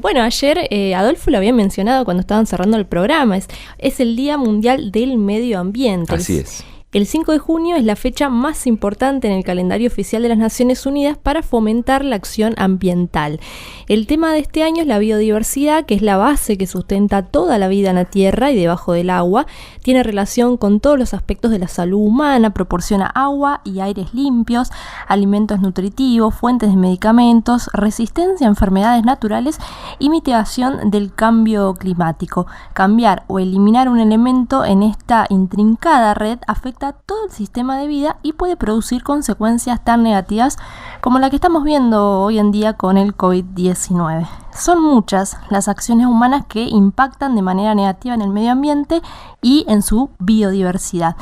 Bueno, ayer Adolfo lo había mencionado cuando estaban cerrando el programa, es el Día Mundial del Medio Ambiente. Así es. El 5 de junio es la fecha más importante en el calendario oficial de las Naciones Unidas para fomentar la acción ambiental. El tema de este año es la biodiversidad, que es la base que sustenta toda la vida en la tierra y debajo del agua. Tiene relación con todos los aspectos de la salud humana, proporciona agua y aires limpios, alimentos nutritivos, fuentes de medicamentos, resistencia a enfermedades naturales y mitigación del cambio climático. Cambiar o eliminar un elemento en esta intrincada red afecta a todo el sistema de vida y puede producir consecuencias tan negativas como la que estamos viendo hoy en día con el COVID-19. Son muchas las acciones humanas que impactan de manera negativa en el medio ambiente y en su biodiversidad.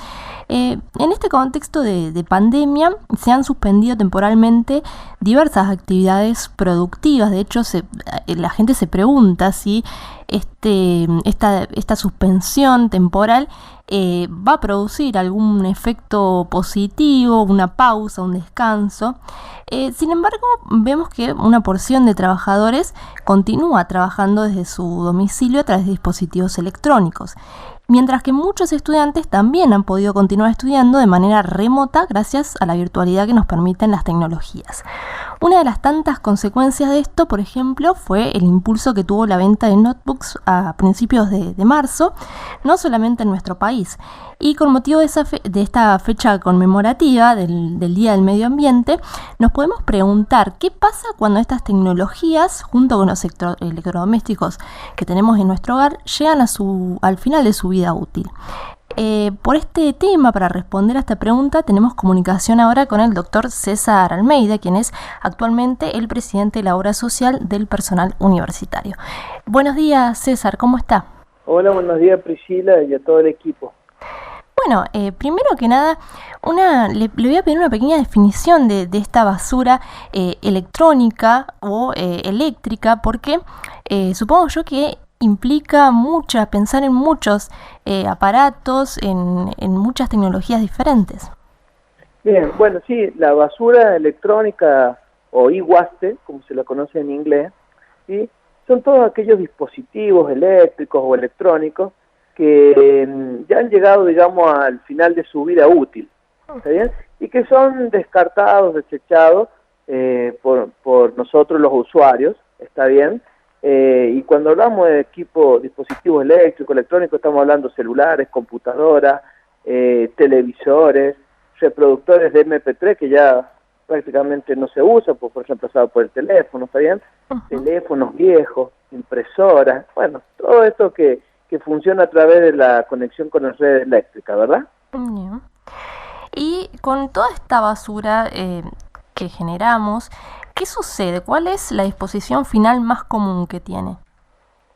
En este contexto de pandemia se han suspendido temporalmente diversas actividades productivas. De hecho, la gente se pregunta si esta suspensión temporal va a producir algún efecto positivo, una pausa, un descanso. Sin embargo, vemos que una porción de trabajadores continúa trabajando desde su domicilio a través de dispositivos electrónicos, mientras que muchos estudiantes también han podido continuar estudiando de manera remota gracias a la virtualidad que nos permiten las tecnologías. Una de las tantas consecuencias de esto, por ejemplo, fue el impulso que tuvo la venta de notebooks a principios de marzo, no solamente en nuestro país. Y con motivo de esta fecha conmemorativa del Día del Medio Ambiente, nos podemos preguntar qué pasa cuando estas tecnologías, junto con los electrodomésticos que tenemos en nuestro hogar, llegan al final de su vida útil. Por este tema, para responder a esta pregunta, tenemos comunicación ahora con el doctor César Almeida, quien es actualmente el presidente de la obra social del personal universitario. Buenos días, César, ¿cómo está? Hola, buenos días, Priscila, y a todo el equipo. Bueno, primero que nada, le voy a pedir una pequeña definición de esta basura electrónica o eléctrica, porque supongo yo que implica pensar en muchos aparatos, en muchas tecnologías diferentes. Bien, bueno, sí, la basura electrónica o e-waste, como se la conoce en inglés, ¿sí? Son todos aquellos dispositivos eléctricos o electrónicos que ya han llegado, digamos, al final de su vida útil, ¿está bien? Y que son descartados, desechados por nosotros los usuarios, ¿está bien? Y cuando hablamos de dispositivos eléctricos, electrónicos, estamos hablando celulares, computadoras, televisores, reproductores de MP3 que ya prácticamente no se usan, por reemplazado por el teléfono, ¿está bien? Teléfonos viejos, impresoras, bueno, todo esto que funciona a través de la conexión con la red eléctrica, ¿verdad? Y con toda esta basura que generamos, ¿qué sucede? ¿Cuál es la disposición final más común que tiene?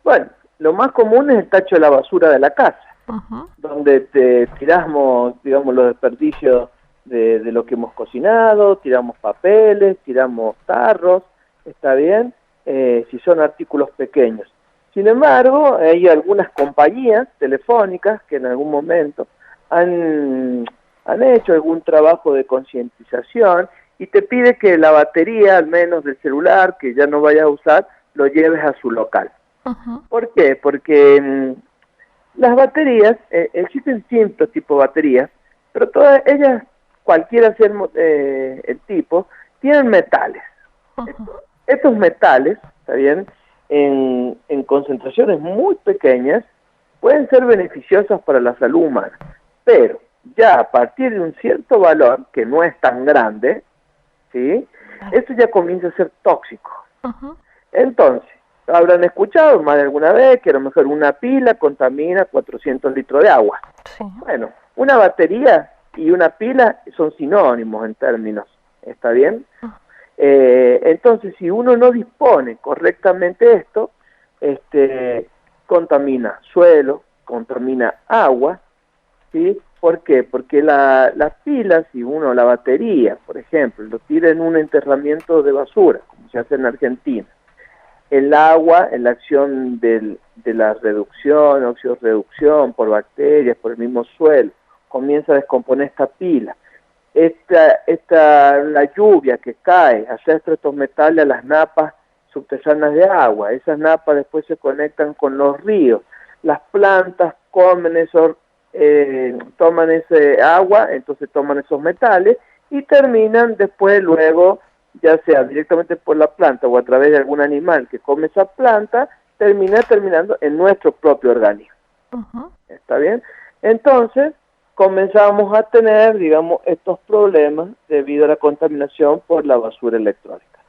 Bueno, lo más común es el tacho de la basura de la casa, donde tiramos, digamos, los desperdicios de lo que hemos cocinado, tiramos papeles, tiramos tarros, ¿está bien? Si son artículos pequeños. Sin embargo, hay algunas compañías telefónicas que en algún momento han hecho algún trabajo de concientización y te pide que la batería, al menos del celular, que ya no vayas a usar, lo lleves a su local. ¿Por qué? Porque las baterías, existen distintos tipos de baterías, pero todas ellas, cualquiera sea el tipo, tienen metales. Estos metales, ¿está bien?, en concentraciones muy pequeñas, pueden ser beneficiosas para la salud humana, pero ya a partir de un cierto valor, que no es tan grande, ¿sí?, esto ya comienza a ser tóxico. Entonces, habrán escuchado más de alguna vez que a lo mejor una pila contamina 400 litros de agua. Sí. Bueno, una batería y una pila son sinónimos en términos, ¿está bien? Entonces, si uno no dispone correctamente esto, contamina suelo, contamina agua, ¿sí? ¿Por qué? Porque las pilas, si uno la batería, por ejemplo, lo tira en un enterramiento de basura, como se hace en Argentina, el agua, en la acción de la reducción, oxidorreducción por bacterias, por el mismo suelo, comienza a descomponer esta pila. La lluvia que cae arrastra estos metales a las napas subterráneas de agua. Esas napas después se conectan con los ríos. Las plantas comen toman ese agua, entonces toman esos metales y terminan después, luego, ya sea directamente por la planta o a través de algún animal que come esa planta, terminando en nuestro propio organismo. ¿Está bien? Entonces, comenzamos a tener, digamos, estos problemas debido a la contaminación por la basura electrónica.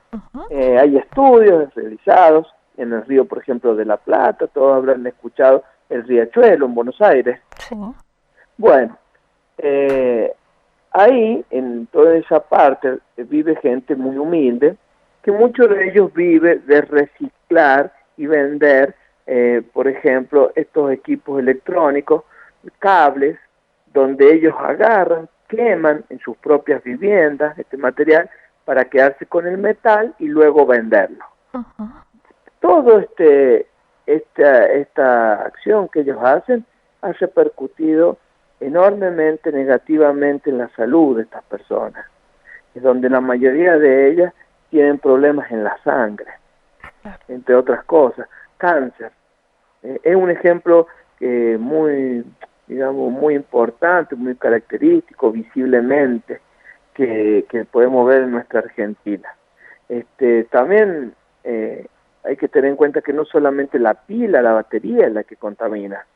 Hay estudios realizados en el río, por ejemplo, de La Plata, todos habrán escuchado el Riachuelo en Buenos Aires. Sí. Bueno, ahí, en toda esa parte, vive gente muy humilde, que muchos de ellos vive de reciclar y vender, por ejemplo, estos equipos electrónicos, cables, donde ellos agarran, queman en sus propias viviendas este material para quedarse con el metal y luego venderlo. Todo esta acción que ellos hacen ha repercutido enormemente negativamente en la salud de estas personas, es donde la mayoría de ellas tienen problemas en la sangre, entre otras cosas, cáncer. Es un ejemplo muy, digamos, muy importante, muy característico visiblemente que podemos ver en nuestra Argentina. También hay que tener en cuenta que no solamente la pila, la batería es la que contamina.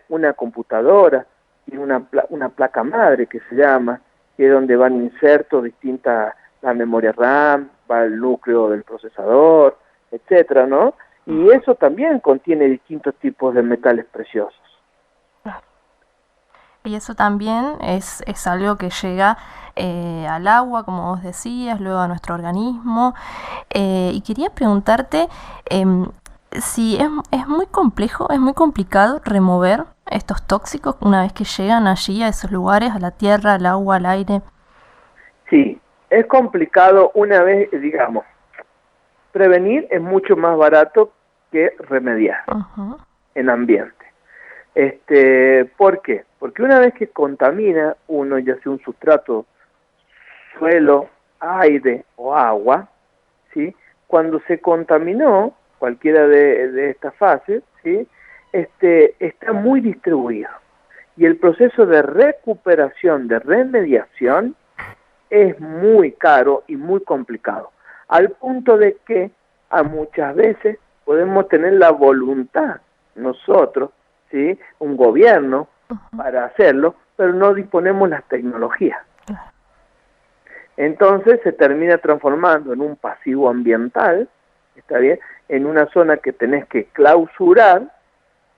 Una computadora tiene una placa madre que se llama, que es donde van insertos distintas, la memoria RAM, va el núcleo del procesador, etcétera, ¿no? Y eso también contiene distintos tipos de metales preciosos. Y eso también es algo que llega al agua, como vos decías, luego a nuestro organismo. Y quería preguntarte si es muy complejo, es muy complicado remover estos tóxicos una vez que llegan allí a esos lugares, a la tierra, al agua, al aire. Sí, es complicado una vez, digamos, prevenir es mucho más barato que remediar en ambiente. ¿Por qué? Porque una vez que contamina uno, ya sea un sustrato, suelo, aire o agua, ¿sí? Cuando se contaminó cualquiera de estas fases, ¿sí? Está muy distribuido. Y el proceso de recuperación, de remediación, es muy caro y muy complicado. Al punto de que a muchas veces podemos tener la voluntad, nosotros, ¿sí? Un gobierno, para hacerlo, pero no disponemos las tecnologías. Entonces se termina transformando en un pasivo ambiental, ¿está bien? En una zona que tenés que clausurar,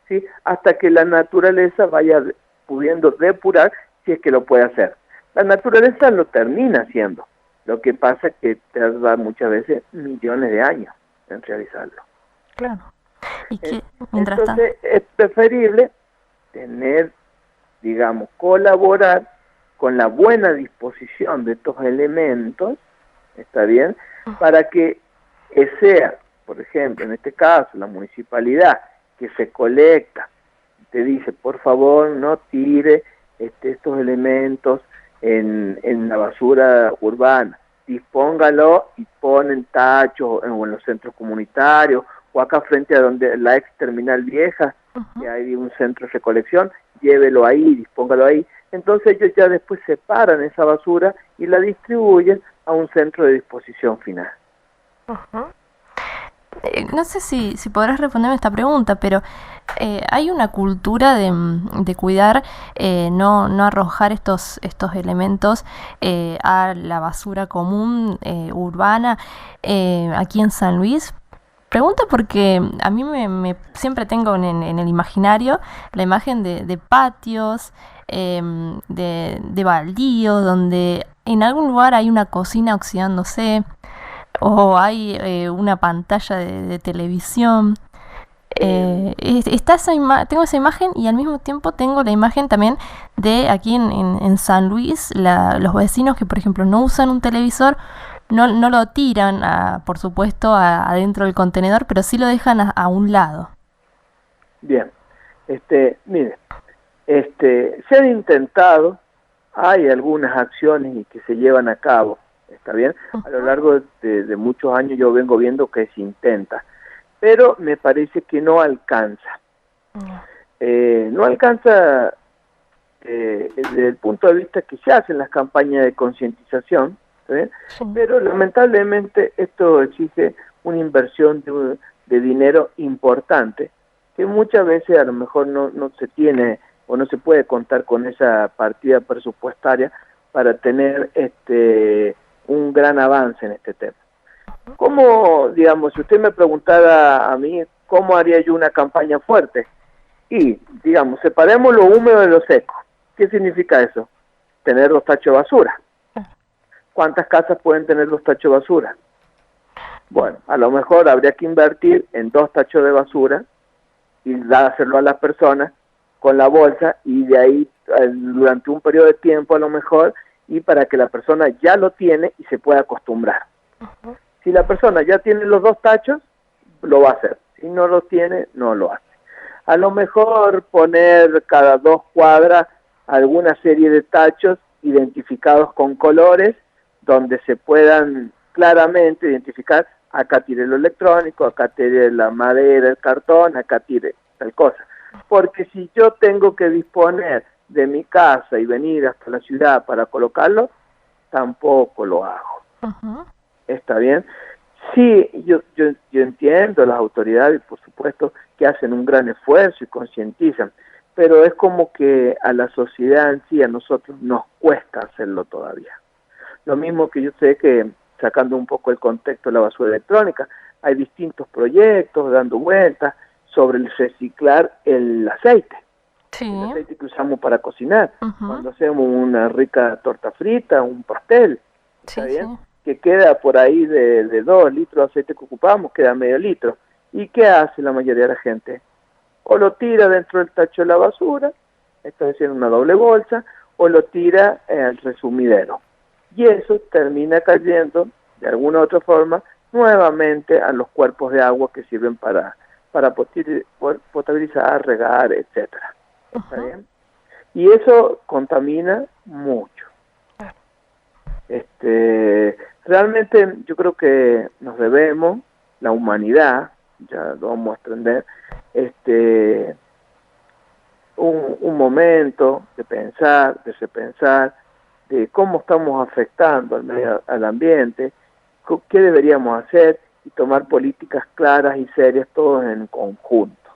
¿sí? Hasta que la naturaleza vaya pudiendo depurar, si es que lo puede hacer. La naturaleza lo termina haciendo, lo que pasa es que tarda muchas veces millones de años en realizarlo. Claro. ¿Y qué, entonces es preferible tener, digamos, colaborar con la buena disposición de estos elementos, ¿está bien? Para que sea, por ejemplo, en este caso, la municipalidad que se colecta, te dice, por favor, no tire estos elementos en la basura urbana, dispóngalo y ponen tachos o en los centros comunitarios, o acá frente a donde la ex terminal vieja, que hay un centro de recolección, llévelo ahí, dispóngalo ahí. Entonces ellos ya después separan esa basura y la distribuyen a un centro de disposición final. No sé si podrás responderme esta pregunta, pero hay una cultura de cuidar, no arrojar estos elementos a la basura común urbana aquí en San Luis. Pregunto porque a mí siempre tengo en el imaginario la imagen de patios, de baldíos, donde en algún lugar hay una cocina oxidándose, o hay una pantalla de televisión. Tengo esa imagen y al mismo tiempo tengo la imagen también de aquí en San Luis, los vecinos que por ejemplo no usan un televisor, no lo tiran, por supuesto, adentro del contenedor, pero sí lo dejan a un lado. Bien, mire, se han intentado, hay algunas acciones que se llevan a cabo ¿está bien? A lo largo de muchos años yo vengo viendo que se intenta, pero me parece que no alcanza. No alcanza desde el punto de vista que se hacen las campañas de concientización, sí, pero lamentablemente esto exige una inversión de dinero importante, que muchas veces a lo mejor no se tiene o no se puede contar con esa partida presupuestaria para tener un gran avance en este tema. ¿Cómo, digamos, si usted me preguntara a mí, cómo haría yo una campaña fuerte? Y, digamos, separemos lo húmedo de lo seco. ¿Qué significa eso? Tener 2 tachos de basura. ¿Cuántas casas pueden tener 2 tachos de basura? Bueno, a lo mejor habría que invertir en 2 tachos de basura y dárselo a las personas con la bolsa, y de ahí durante un periodo de tiempo a lo mejor, y para que la persona ya lo tiene y se pueda acostumbrar. Si la persona ya tiene los 2 tachos, lo va a hacer. Si no lo tiene, no lo hace. A lo mejor poner cada 2 cuadras alguna serie de tachos identificados con colores, donde se puedan claramente identificar: acá tiré lo electrónico, acá tiré la madera, el cartón, acá tiré tal cosa. Porque si yo tengo que disponer de mi casa y venir hasta la ciudad para colocarlo, tampoco lo hago. ¿Está bien? Sí, yo entiendo las autoridades, por supuesto, que hacen un gran esfuerzo y concientizan, pero es como que a la sociedad en sí, a nosotros nos cuesta hacerlo todavía. Lo mismo que yo sé que, sacando un poco el contexto de la basura electrónica, hay distintos proyectos dando vueltas sobre el reciclar el aceite. Sí. El aceite que usamos para cocinar, cuando hacemos una rica torta frita, un pastel, ¿está bien? Sí. Que queda por ahí de 2 litros de aceite que ocupamos, queda medio litro. ¿Y qué hace la mayoría de la gente? O lo tira dentro del tacho de la basura, esto es decir, una doble bolsa, o lo tira al resumidero. Y eso termina cayendo, de alguna u otra forma, nuevamente a los cuerpos de agua que sirven para potabilizar, regar, etcétera. ¿Está bien? Y eso contamina mucho. Realmente yo creo que nos debemos, la humanidad, ya lo vamos a extender, un momento de pensar, de repensar, de cómo estamos afectando al ambiente, qué deberíamos hacer, y tomar políticas claras y serias todos en conjunto.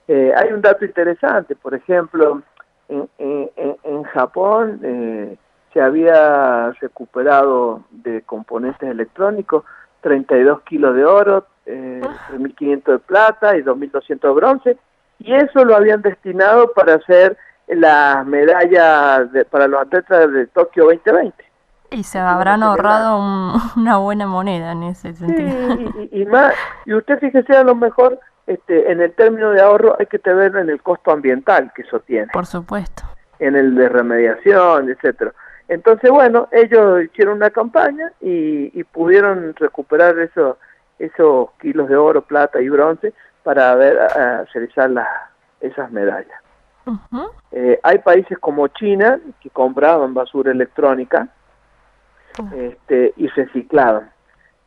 Hay un dato interesante, por ejemplo, en Japón se había recuperado de componentes electrónicos 32 kilos de oro, 3.500 de plata y 2.200 de bronce, y eso lo habían destinado para hacer las medallas para los atletas de Tokio 2020. Y se habrán ahorrado una buena moneda en ese sentido. Sí, y más, y usted fíjese, a lo mejor en el término de ahorro hay que tener en el costo ambiental que eso tiene. Por supuesto. En el de remediación, etcétera. Entonces, bueno, ellos hicieron una campaña y pudieron recuperar esos kilos de oro, plata y bronce para realizar esas medallas. Hay países como China que compraban basura electrónica y reciclaban,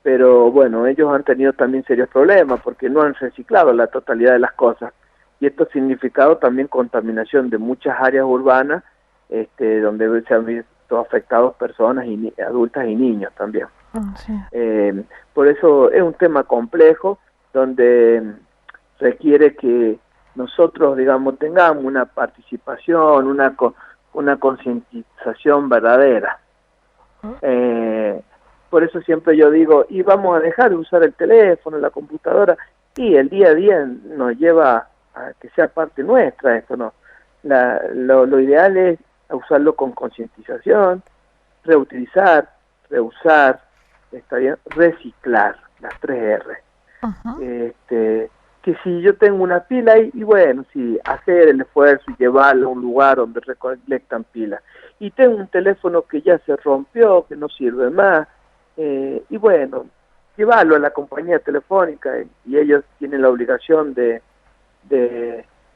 pero bueno, ellos han tenido también serios problemas porque no han reciclado la totalidad de las cosas, y esto ha significado también contaminación de muchas áreas urbanas, donde se han visto afectados personas adultas y niños también. Sí. Por eso es un tema complejo, donde requiere que nosotros, digamos, tengamos una participación, una concientización verdadera. Por eso siempre yo digo, y vamos a dejar de usar el teléfono, la computadora, y el día a día nos lleva a que sea parte nuestra esto, ¿no? Lo ideal es usarlo con concientización, reutilizar, reusar, está bien, reciclar, las 3 R. Que si yo tengo una pila y bueno, si hacer el esfuerzo y llevarlo a un lugar donde recolectan pilas, y tengo un teléfono que ya se rompió, que no sirve más, y bueno, llevarlo a la compañía telefónica, y ellos tienen la obligación de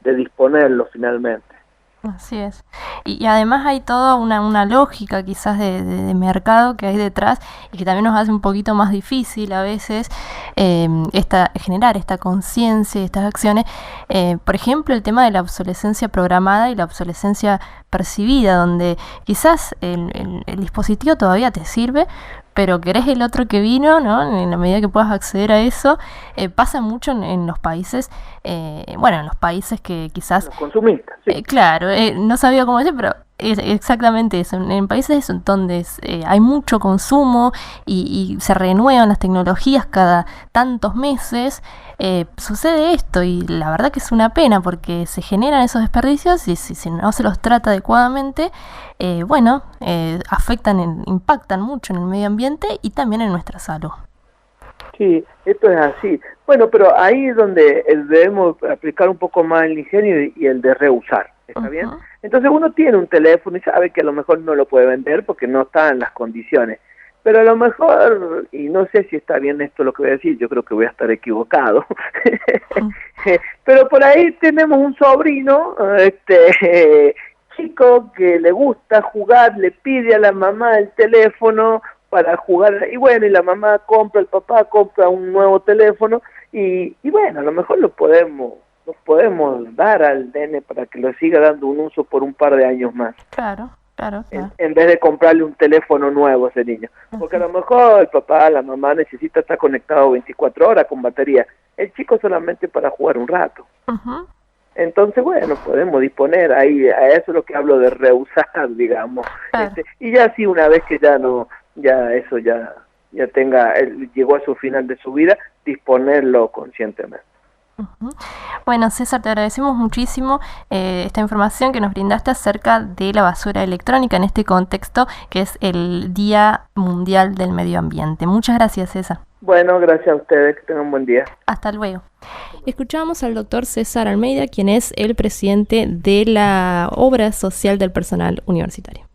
disponerlo finalmente. Así es. Y además hay toda una lógica quizás de mercado que hay detrás y que también nos hace un poquito más difícil a veces generar esta conciencia y estas acciones. Por ejemplo, el tema de la obsolescencia programada y la obsolescencia percibida, donde quizás el dispositivo todavía te sirve, pero querés el otro que vino, ¿no? En la medida que puedas acceder a eso, pasa mucho en los países, en los países que quizás... Los consumistas, sí. Claro, no sabía cómo decir, pero es exactamente eso. En países donde hay mucho consumo y se renuevan las tecnologías cada tantos meses, sucede esto y la verdad que es una pena porque se generan esos desperdicios y si no se los trata adecuadamente, impactan mucho en el medio ambiente y también en nuestra salud. Sí, esto es así. Bueno, pero ahí es donde debemos aplicar un poco más el ingenio y el de reusar, ¿está bien? Entonces uno tiene un teléfono y sabe que a lo mejor no lo puede vender porque no está en las condiciones. Pero a lo mejor, y no sé si está bien esto lo que voy a decir, yo creo que voy a estar equivocado, pero por ahí tenemos un sobrino, chico que le gusta jugar, le pide a la mamá el teléfono para jugar, y bueno, y la mamá compra, el papá compra un nuevo teléfono, y bueno, a lo mejor lo podemos dar al nene para que lo siga dando un uso por un par de años más. Claro. En vez de comprarle un teléfono nuevo a ese niño. Porque a lo mejor el papá, la mamá necesita estar conectado 24 horas con batería. El chico solamente para jugar un rato. Entonces, bueno, podemos disponer ahí, a eso es lo que hablo de reusar, digamos. Y ya sí, una vez que llegó a su final de su vida, disponerlo conscientemente. Bueno, César, te agradecemos muchísimo esta información que nos brindaste acerca de la basura electrónica en este contexto que es el Día Mundial del Medio Ambiente. Muchas gracias, César. Bueno, gracias a ustedes, que tengan un buen día. Hasta luego. Escuchamos al doctor César Almeida, quien es el presidente de la Obra Social del Personal Universitario.